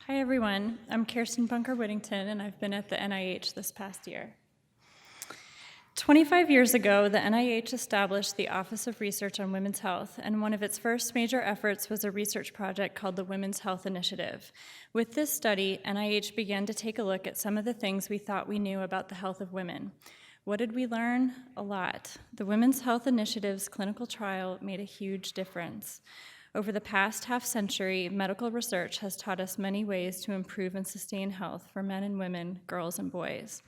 Hi everyone, I'm Kjersten Bunker Whittington and I've been at the NIH this past year. 25 years ago, the NIH established the Office of Research on Women's Health, and one of its first major efforts was a research project called the Women's Health Initiative. With this study, NIH began to take a look at some of the things we thought we knew about the health of women. What did we learn? A lot. The Women's Health Initiative's clinical trial made a huge difference. Over the past half-century, medical research has taught us many ways to improve and sustain health for men and women, girls and boys.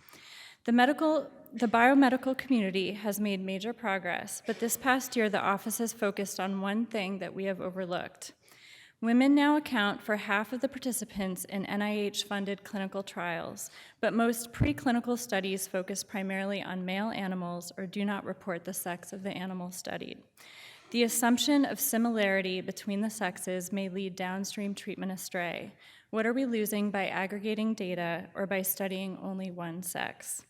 The biomedical community has made major progress, but this past year the office has focused on one thing that we have overlooked. Women now account for half of the participants in NIH-funded clinical trials, but most preclinical studies focus primarily on male animals or do not report the sex of the animals studied. The assumption of similarity between the sexes may lead downstream treatment astray. What are we losing by aggregating data or by studying only one sex?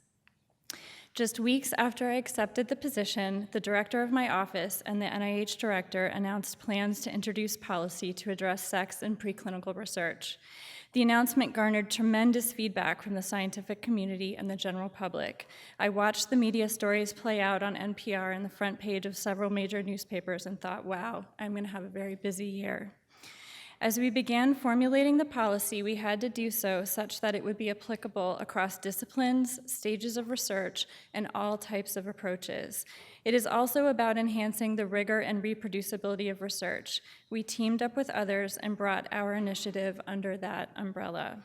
Just weeks after I accepted the position, the director of my office and the NIH director announced plans to introduce policy to address sex in preclinical research. The announcement garnered tremendous feedback from the scientific community and the general public. I watched the media stories play out on NPR and the front page of several major newspapers and thought, wow, I'm going to have a very busy year. As we began formulating the policy, we had to do so such that it would be applicable across disciplines, stages of research, and all types of approaches. It is also about enhancing the rigor and reproducibility of research. We teamed up with others and brought our initiative under that umbrella.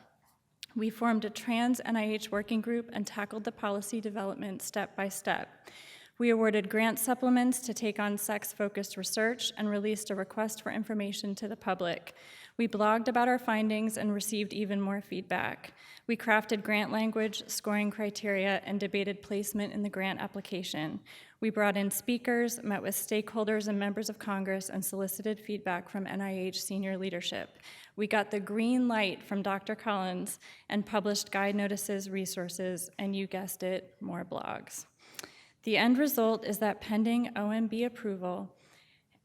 We formed a trans NIH working group and tackled the policy development step by step. We awarded grant supplements to take on sex-focused research and released a request for information to the public. We blogged about our findings and received even more feedback. We crafted grant language, scoring criteria, and debated placement in the grant application. We brought in speakers, met with stakeholders and members of Congress, and solicited feedback from NIH senior leadership. We got the green light from Dr. Collins and published guide notices, resources, and you guessed it, more blogs. The end result is that pending OMB approval,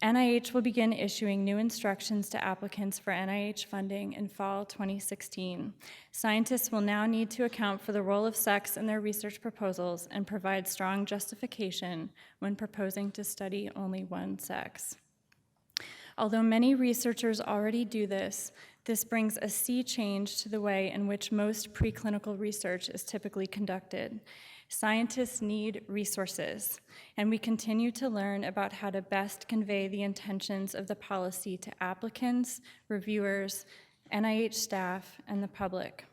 NIH will begin issuing new instructions to applicants for NIH funding in fall 2016. Scientists will now need to account for the role of sex in their research proposals and provide strong justification when proposing to study only one sex. Although many researchers already do this, this brings a sea change to the way in which most preclinical research is typically conducted. Scientists need resources, and we continue to learn about how to best convey the intentions of the policy to applicants, reviewers, NIH staff, and the public.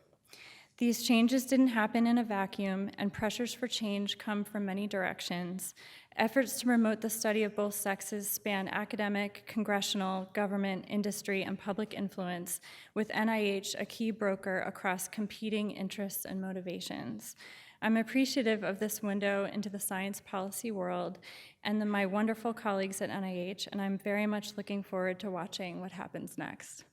These changes didn't happen in a vacuum, and pressures for change come from many directions. Efforts to promote the study of both sexes span academic, congressional, government, industry, and public influence, with NIH a key broker across competing interests and motivations. I'm appreciative of this window into the science policy world and my wonderful colleagues at NIH, and I'm very much looking forward to watching what happens next.